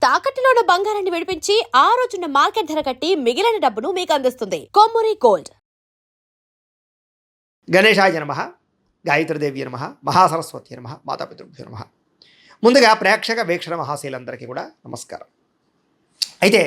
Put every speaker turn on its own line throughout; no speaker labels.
తాకట్టులో ఉన్న బంగారాన్ని విడిపించి ఆ రోజున్న మార్కెట్ ధర కట్టి మిగిలిన డబ్బును మీకు అందిస్తుంది కొమ్మూరి గోల్డ్.
గణేశాయ నమః, గాయత్రీదేవి నమః, మహాసరస్వతి నమః, మాతాపితృభ్యో నమః. ముందుగా ప్రేక్షక వీక్షణ మహాశీలందరికీ కూడా నమస్కారం. అయితే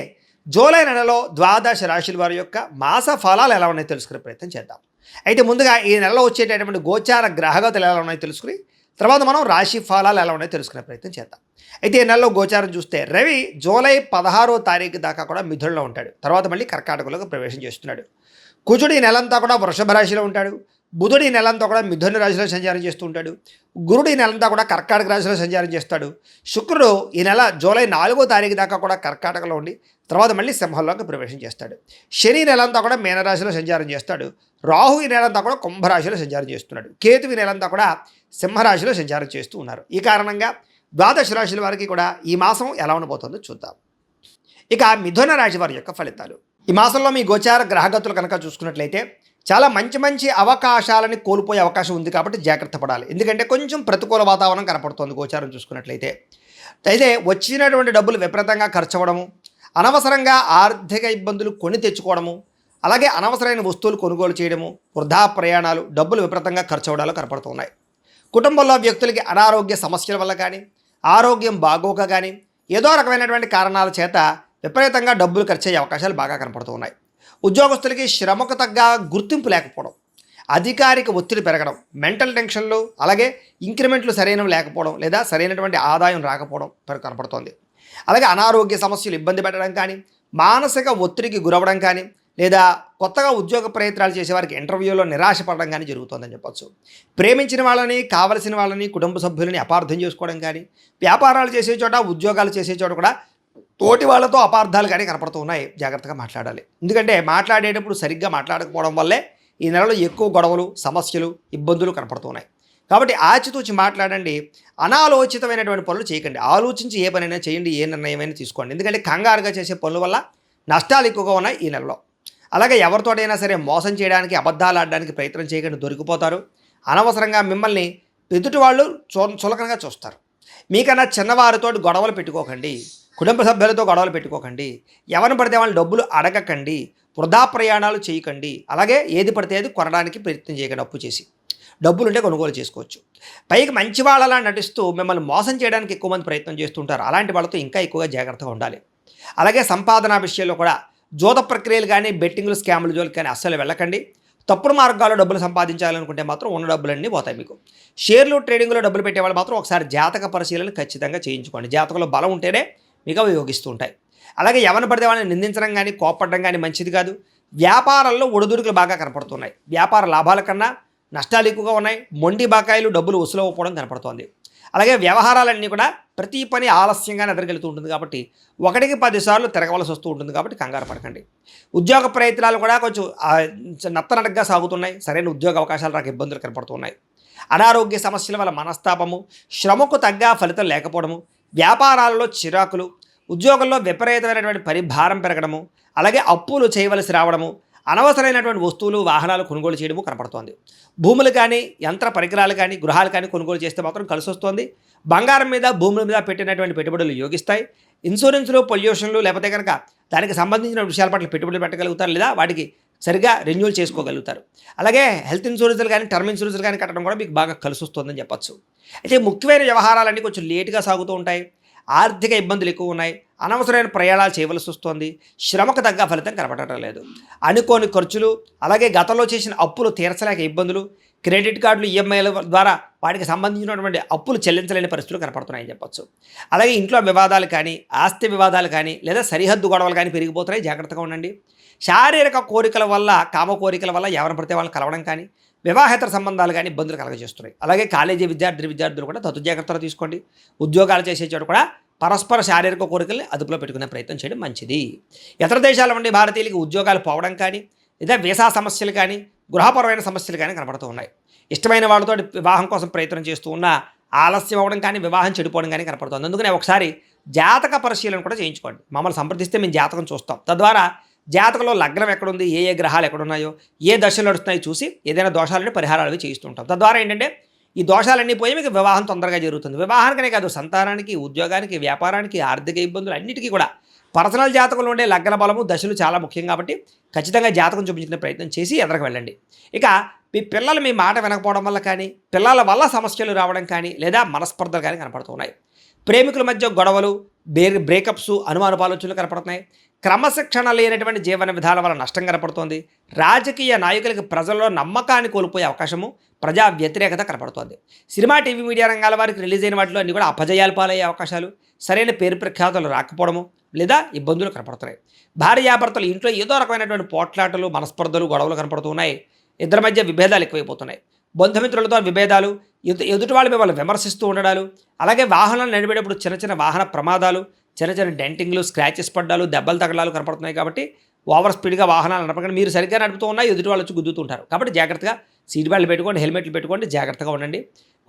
జూలై నెలలో ద్వాదశ రాశుల వారి యొక్క మాస ఫలాలు ఎలా ఉన్నాయో తెలుసుకునే ప్రయత్నం చేద్దాం. అయితే ముందుగా ఈ నెలలో వచ్చేటటువంటి గోచార గ్రహగతులు ఎలా ఉన్నాయో తెలుసుకుని తర్వాత మనం రాశి ఫలాలు ఎలా ఉన్నాయో తెలుసుకునే ప్రయత్నం చేద్దాం. అయితే ఈ నెలలో గోచారం చూస్తే రవి జూలై 16వ తారీఖు దాకా కూడా మిథునంలో ఉంటాడు. తర్వాత మళ్ళీ కర్కాటకంలోకి ప్రవేశం చేస్తున్నాడు. కుజుడు ఈ నెలంతా కూడా వృషభ రాశిలో ఉంటాడు. బుధుడు ఈ నెలంతా కూడా మిథున రాశిలో సంచారం చేస్తూ ఉంటాడు. గురుడు ఈ నెలంతా కూడా కర్కాటక రాశిలో సంచారం చేస్తాడు. శుక్రుడు ఈ నెల జూలై 4వ తారీఖు దాకా కూడా కర్కాటకలో ఉండి తర్వాత మళ్ళీ సింహంలోకి ప్రవేశం చేస్తాడు. శని నెలంతా కూడా మీనరాశిలో సంచారం చేస్తాడు. రాహు ఈ నెలంతా కూడా కుంభరాశిలో సంచారం చేస్తున్నాడు. కేతు ఈ నెలంతా కూడా సింహరాశిలో సంచారం చేస్తూ ఉన్నారు. ఈ కారణంగా ద్వాదశ రాశుల వారికి కూడా ఈ మాసం ఎలా ఉండబోతుందో చూద్దాం. ఇక మిథున రాశి వారి యొక్క ఫలితాలు. ఈ మాసంలో మీ గోచార గ్రహగతులు కనుక చూసుకున్నట్లయితే చాలా మంచి మంచి అవకాశాలని కోల్పోయే అవకాశం ఉంది కాబట్టి జాగ్రత్త పడాలి. ఎందుకంటే కొంచెం ప్రతికూల వాతావరణం కనపడుతోంది గోచారం చూసుకున్నట్లయితే. అయితే వచ్చినటువంటి డబ్బులు విపరీతంగా ఖర్చు అవ్వడము, అనవసరంగా ఆర్థిక ఇబ్బందులు కొని తెచ్చుకోవడము, అలాగే అనవసరమైన వస్తువులు కొనుగోలు చేయడము, వృధా ప్రయాణాలు, డబ్బులు విపరీతంగా ఖర్చు అవ్వడాలు కనపడుతున్నాయి. కుటుంబంలో వ్యక్తులకి అనారోగ్య సమస్యల వల్ల కానీ ఆరోగ్యం బాగోక కానీ ఏదో రకమైనటువంటి కారణాల చేత విపరీతంగా డబ్బులు ఖర్చు అయ్యే అవకాశాలు బాగా కనపడుతూ ఉన్నాయి. ఉద్యోగస్తులకి శ్రమకు తగ్గ గుర్తింపు లేకపోవడం, అధికారిక ఒత్తిడి పెరగడం, మెంటల్ టెన్షన్లు, అలాగే ఇంక్రిమెంట్లు సరైనవి లేకపోవడం లేదా సరైనటువంటి ఆదాయం రాకపోవడం కనపడుతోంది. అలాగే అనారోగ్య సమస్యలు ఇబ్బంది పెట్టడం కానీ మానసిక ఒత్తిడికి గురవడం కానీ లేదా కొత్తగా ఉద్యోగ ప్రయత్నాలు చేసేవారికి ఇంటర్వ్యూలో నిరాశపడడం కానీ జరుగుతుందని చెప్పొచ్చు. ప్రేమించిన వాళ్ళని, కావలసిన వాళ్ళని, కుటుంబ సభ్యులని అపార్థం చేసుకోవడం కానీ, వ్యాపారాలు చేసే చోట, ఉద్యోగాలు చేసే చోట కూడా తోటి వాళ్ళతో అపార్థాలు కానీ కనపడుతూ ఉన్నాయి. జాగ్రత్తగా మాట్లాడాలి. ఎందుకంటే మాట్లాడేటప్పుడు సరిగ్గా మాట్లాడకపోవడం వల్లే ఈ నెలలో ఎక్కువ గొడవలు, సమస్యలు, ఇబ్బందులు కనపడుతున్నాయి. కాబట్టి ఆచితూచి మాట్లాడండి. అనాలోచితమైనటువంటి పనులు చేయకండి. ఆలోచించి ఏ పనైనా చేయండి, ఏ నిర్ణయమైనా తీసుకోండి. ఎందుకంటే కంగారుగా చేసే పనుల వల్ల నష్టాలు ఎక్కువగా ఉన్నాయి ఈ నెలలో. అలాగే ఎవరితోటైనా సరే మోసం చేయడానికి, అబద్ధాలు ఆడడానికి ప్రయత్నం చేయకుండా దొరికిపోతారు. అనవసరంగా మిమ్మల్ని ఎదుటి వాళ్ళు చులకనగా చూస్తారు. మీకన్నా చిన్నవారితో గొడవలు పెట్టుకోకండి. కుటుంబ సభ్యులతో గొడవలు పెట్టుకోకండి. ఎవరిని పడితే వాళ్ళు డబ్బులు అడగకండి. వృధా ప్రయాణాలు చేయకండి. అలాగే ఏది పడితే అది కొనడానికి ప్రయత్నం చేయకండి. అప్పు చేసి డబ్బులుంటే కొనుగోలు చేసుకోవచ్చు. పైకి మంచి వాళ్ళలా నటిస్తూ మిమ్మల్ని మోసం చేయడానికి ఎక్కువ మంది ప్రయత్నం చేస్తుంటారు. అలాంటి వాళ్ళతో ఇంకా ఎక్కువగా జాగ్రత్తగా ఉండాలి. అలాగే సంపాదన విషయంలో కూడా జోత ప్రక్రియలు కానీ, బెట్టింగ్లు, స్కాములు జోలికి కానీ అస్సలు వెళ్ళకండి. తప్పుడు మార్గాల్లో డబ్బులు సంపాదించాలనుకుంటే మాత్రం ఉన్న డబ్బులన్నీ పోతాయి మీకు. షేర్లు, ట్రేడింగ్లో డబ్బులు పెట్టేవాళ్ళు మాత్రం ఒకసారి జాతక పరిశీలన ఖచ్చితంగా చేయించుకోండి. జాతకంలో బలం ఉంటేనే మీకు అవి యోగిస్తూ ఉంటాయి. అలాగే ఎవరిని పడితే వాళ్ళని నిందించడం కానీ, కోపడడం కానీ మంచిది కాదు. వ్యాపారాల్లో ఒడిదుడుకులు బాగా కనపడుతున్నాయి. వ్యాపార లాభాల కన్నా నష్టాలు ఎక్కువగా ఉన్నాయి. మొండి బకాయిలు, డబ్బులు వసూలు అవ్వకపోవడం కనపడుతోంది. అలాగే వ్యవహారాలన్నీ కూడా ప్రతి పని ఆలస్యంగానే ఎదురుకెళ్తూ ఉంటుంది కాబట్టి 1కి 10 సార్లు తిరగవలసి వస్తూ ఉంటుంది. కాబట్టి కంగారు పడకండి. ఉద్యోగ ప్రయత్నాలు కూడా కొంచెం నత్తనడగ్గా సాగుతున్నాయి. సరైన ఉద్యోగ అవకాశాలు రాక ఇబ్బందులు కనపడుతున్నాయి. అనారోగ్య సమస్యల వల్ల మనస్తాపము, శ్రమకు తగ్గ ఫలితం లేకపోవడము, వ్యాపారాలలో చిరాకులు, ఉద్యోగంలో విపరీతమైనటువంటి పరిభారం పెరగడము, అలాగే అప్పులు చేయవలసి రావడము, అనవసరమైనటువంటి వస్తువులు, వాహనాలు కొనుగోలు చేయడము కనపడుతోంది. భూములు కానీ, యంత్ర పరికరాలు కానీ, గృహాలు కానీ కొనుగోలు చేస్తే మాత్రం కలిసి వస్తుంది. బంగారం మీద, భూముల మీద పెట్టినటువంటి పెట్టుబడులు యోగిస్తాయి. ఇన్సూరెన్స్లు, పొల్యూషన్లు లేకపోతే కనుక దానికి సంబంధించిన విషయాల పట్ల పెట్టుబడులు పెట్టగలుగుతారు లేదా వాటికి సరిగ్గా రెన్యూల్ చేసుకోగలుగుతారు. అలాగే హెల్త్ ఇన్సూరెన్స్లు కానీ, టర్మ్ ఇన్సూరెన్స్లు కానీ కట్టడం కూడా మీకు బాగా కలిసి వస్తుందని చెప్పచ్చు. అయితే ముఖ్యమైన వ్యవహారాలన్నీ కొంచెం లేటుగా సాగుతూ ఉంటాయి. ఆర్థిక ఇబ్బందులు ఎక్కువ ఉన్నాయి. అనవసరమైన ప్రయాణాలు చేయవలసి వస్తుంది. శ్రమకు తగ్గ ఫలితం కనపడటం లేదు. అనుకోని ఖర్చులు, అలాగే గతంలో చేసిన అప్పులు తీర్చలేక ఇబ్బందులు, క్రెడిట్ కార్డులు, ఈఎంఐల ద్వారా వాటికి సంబంధించినటువంటి అప్పులు చెల్లించలేని పరిస్థితులు కనపడుతున్నాయని చెప్పచ్చు. అలాగే ఇంట్లో వివాదాలు కానీ, ఆస్తి వివాదాలు కానీ లేదా సరిహద్దు గొడవలు కానీ పెరిగిపోతున్నాయి. జాగ్రత్తగా ఉండండి. శారీరక కోరికల వల్ల, కామ కోరికల వల్ల ఎవరిని పడితే వాళ్ళని కలవడం కానీ, వివాహేతర సంబంధాలు కానీ ఇబ్బందులు కలగజేస్తున్నాయి. అలాగే కాలేజీ విద్యార్థులు కూడా తగు జాగ్రత్తలు తీసుకోండి. ఉద్యోగాలు చేసే చోట కూడా పరస్పర శారీరక కోరికల్ని అదుపులో పెట్టుకునే ప్రయత్నం చేయడం మంచిది. ఇతర దేశాల నుండి భారతీయులకి ఉద్యోగాలు పోవడం కానీ లేదా వీసా సమస్యలు కానీ, గృహపరమైన సమస్యలు కానీ కనపడుతూ ఉన్నాయి. ఇష్టమైన వాళ్ళతో వివాహం కోసం ప్రయత్నం చేస్తూ ఉన్న ఆలస్యం అవ్వడం కానీ, వివాహం చెడిపోవడం కానీ కనపడుతుంది. అందుకనే ఒకసారి జాతక పరిశీలన కూడా చేయించుకోండి. మమ్మల్ని సంప్రదిస్తే మేము జాతకం చూస్తాం. తద్వారా జాతకంలో లగ్నం ఎక్కడుంది, ఏ గ్రహాలు ఎక్కడున్నాయో, ఏ దశలు నడుస్తున్నాయో చూసి ఏదైనా దోషాలని పరిహారాలు చేయిస్తుంటాం. తద్వారా ఏంటంటే ఈ దోషాలన్నీ పోయి మీకు వివాహం తొందరగా జరుగుతుంది. వివాహానికనే కాదు, సంతానానికి, ఉద్యోగానికి, వ్యాపారానికి, ఆర్థిక ఇబ్బందులు అన్నిటికీ కూడా పర్సనల్ జాతకంలో ఉండే లగ్న బలము, దశలు చాలా ముఖ్యం కాబట్టి ఖచ్చితంగా జాతకం చూపించుకునే ప్రయత్నం చేసి ఎదరకు వెళ్ళండి. ఇక మీ పిల్లలు మీ మాట వినకపోవడం వల్ల కానీ, పిల్లల వల్ల సమస్యలు రావడం కానీ, లేదా మనస్పర్ధలు కానీ కనపడుతూ ఉన్నాయి. ప్రేమికుల మధ్య గొడవలు, బ్రేకప్స్, అనుమానాలోచనలు కనపడుతున్నాయి. క్రమశిక్షణ లేనటువంటి జీవన విధాల వల్ల నష్టం కనపడుతోంది. రాజకీయ నాయకులకి ప్రజల్లో నమ్మకాన్ని కోల్పోయే అవకాశము, ప్రజా వ్యతిరేకత కనపడుతోంది. సినిమా, టీవీ, మీడియా రంగాల వారికి రిలీజ్ అయిన వాటిలో అన్ని కూడా అపజయాలు పాలయ్యే అవకాశాలు, సరైన పేరు ప్రఖ్యాతులు రాకపోవడము లేదా ఇబ్బందులు కనపడుతున్నాయి. భార్యాభర్తలు ఇంట్లో ఏదో రకమైనటువంటి పోట్లాటలు, మనస్పర్ధలు, గొడవలు కనపడుతూ ఉన్నాయి. ఇద్దరి మధ్య విభేదాలు ఎక్కువైపోతున్నాయి. బంధుమిత్రులతో విభేదాలు, ఎదుటి వాళ్ళు మిమ్మల్ని విమర్శిస్తూ ఉండడాలు, అలాగే వాహనాలు నడిపేటప్పుడు చిన్న చిన్న వాహన ప్రమాదాలు, చిన్న చిన్న డెంటింగ్లు, స్క్రాచెస్ పడ్డాలు, దెబ్బలు తగలాలు కనపడుతున్నాయి. కాబట్టి ఓవర్ స్పీడ్గా వాహనాలు నడపకండి. మీరు సరిగ్గా నడుపుతూ ఉన్నా ఎదుటి వాళ్ళు వచ్చి గుద్దుతుంటారు. కాబట్టి జాగ్రత్తగా సీట్ బెల్ట్ పెట్టుకోండి, హెల్మెట్లు పెట్టుకోండి, జాగ్రత్తగా ఉండండి.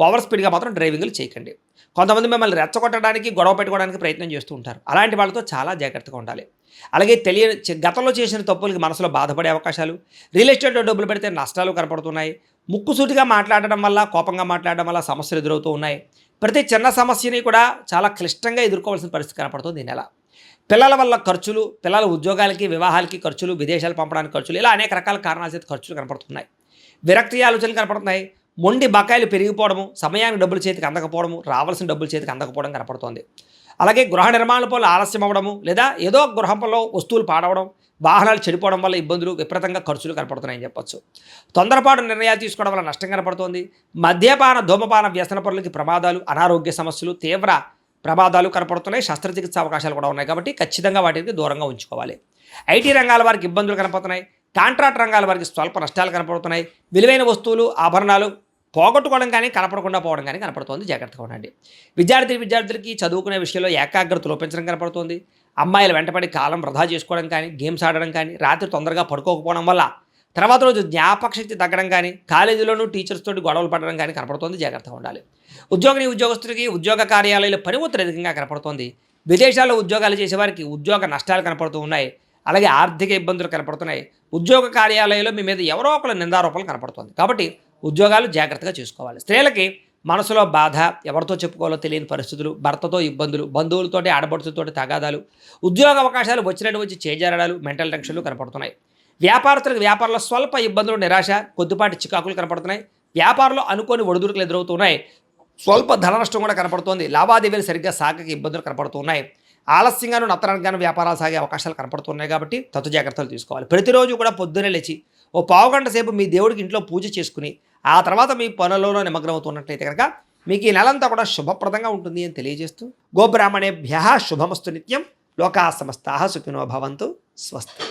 ఓవర్ స్పీడ్గా మాత్రం డ్రైవింగ్లు చేయకండి. కొంతమంది మిమ్మల్ని రెచ్చగొట్టడానికి, గొడవ పెట్టుకోవడానికి ప్రయత్నం చేస్తూ ఉంటారు. అలాంటి వాళ్ళతో చాలా జాగ్రత్తగా ఉండాలి. అలాగే గతంలో చేసిన తప్పులకి మనసులో బాధపడే అవకాశాలు, రియల్ ఎస్టేట్లో డబ్బులు పెడితే నష్టాలు కనపడుతున్నాయి. ముక్కుసూటిగా మాట్లాడడం వల్ల, కోపంగా మాట్లాడడం వల్ల సమస్యలు ఎదురవుతూ ఉన్నాయి. ప్రతి చిన్న సమస్యని కూడా చాలా క్లిష్టంగా ఎదుర్కోవాల్సిన పరిస్థితి కనపడుతుంది ఈ నెల. పిల్లల వల్ల ఖర్చులు, పిల్లల ఉద్యోగాలకి, వివాహాలకి ఖర్చులు, విదేశాలు పంపడానికి ఖర్చులు, ఇలా అనేక రకాల కారణాల చేత ఖర్చులు కనపడుతున్నాయి. విరక్తి ఆలోచనలు కనపడుతున్నాయి. మొండి బకాయిలు పెరిగిపోవడము, సమయానికి డబ్బులు చేతికి అందకపోవడము, రావాల్సిన డబ్బులు చేతికి అందకపోవడం కనపడుతోంది. అలాగే గృహ నిర్మాణ పనులు ఆలస్యం అవ్వడము, లేదా ఏదో గృహంలో వస్తువులు పాడవడం, వాహనాలు చెడిపోవడం వల్ల ఇబ్బందులు, విపరీతంగా ఖర్చులు కనపడుతున్నాయని చెప్పొచ్చు. తొందరపాటు నిర్ణయాలు తీసుకోవడం వల్ల నష్టం కనపడుతోంది. మద్యపాన, ధూమపాన, వ్యసన పనులకి ప్రమాదాలు, అనారోగ్య సమస్యలు, తీవ్ర ప్రమాదాలు కనపడుతున్నాయి. శస్త్రచికిత్స అవకాశాలు కూడా ఉన్నాయి కాబట్టి ఖచ్చితంగా వాటికి దూరంగా ఉంచుకోవాలి. ఐటీ రంగాల వారికి ఇబ్బందులు కనపడుతున్నాయి. కాంట్రాక్ట్ రంగాల వారికి స్వల్ప నష్టాలు కనపడుతున్నాయి. విలువైన వస్తువులు, ఆభరణాలు పోగొట్టుకోవడం కానీ, కనపడకుండా పోవడం కానీ కనపడుతోంది. జాగ్రత్తగా ఉండండి. విద్యార్థులకి చదువుకునే విషయంలో ఏకాగ్రత లోపించడం కనపడుతోంది. అమ్మాయిలు వెంటపడి కాలం వృధా చేసుకోవడం కానీ, గేమ్స్ ఆడడం కానీ, రాత్రి తొందరగా పడుకోకపోవడం వల్ల తర్వాత రోజు జ్ఞాపకశక్తి తగ్గడం కానీ, కాలేజీలోనూ టీచర్స్ తోటి గొడవలు పడడం కానీ కనపడుతోంది. జాగ్రత్తగా ఉండాలి. ఉద్యోగస్తులకి ఉద్యోగ కార్యాలయాల్లో పని ఒత్తిడి అధికంగా కనపడుతోంది. విదేశాల్లో ఉద్యోగాలు చేసేవారికి ఉద్యోగ నష్టాలు కనపడుతూ ఉన్నాయి. అలాగే ఆర్థిక ఇబ్బందులు కనపడుతున్నాయి. ఉద్యోగ కార్యాలయంలో మీ మీద ఎవరో ఒకరు నిందారోపణలు కనపడుతుంది. కాబట్టి ఉద్యోగాలు జాగ్రత్తగా చూసుకోవాలి. స్త్రీలకి మనసులో బాధ, ఎవరితో చెప్పుకోవాలో తెలియని పరిస్థితులు, భర్తతో ఇబ్బందులు, బంధువులతోటి, ఆడబడుతులతోటి తగాదాలు, ఉద్యోగ అవకాశాలు వచ్చినట్టు వచ్చి చేజారడాలు, మెంటల్ టెన్షన్లు కనపడుతున్నాయి. వ్యాపారస్తులకు వ్యాపారంలో స్వల్ప ఇబ్బందులు, నిరాశ, కొద్దిపాటి చికాకులు కనపడుతున్నాయి. వ్యాపారంలో అనుకోని ఒడిదుడుకులు ఎదురవుతున్నాయి. స్వల్ప ధన నష్టం కూడా కనపడుతోంది. లావాదేవీలు సరిగ్గా సాగక ఇబ్బందులు కనపడుతున్నాయి. ఆలస్యంగాను, నత్తనగాను వ్యాపారాలు సాగే అవకాశాలు కనపడుతున్నాయి. కాబట్టి తత్తు జాగ్రత్తలు తీసుకోవాలి. ప్రతిరోజు కూడా పొద్దున్నే లేచి ఓ పావుగంట సేపు మీ దేవుడికి ఇంట్లో పూజ చేసుకుని ఆ తర్వాత మీ పనులలో నిమగ్నమవుతున్నట్లయితే కనుక మీకు ఈ నెలంతా కూడా శుభప్రదంగా ఉంటుంది అని తెలియజేస్తూ, గోబ్రాహ్మణేభ్యః శుభమస్తు నిత్యం. లోకా సమస్తాః సుఖినో భవంతు. స్వస్తి.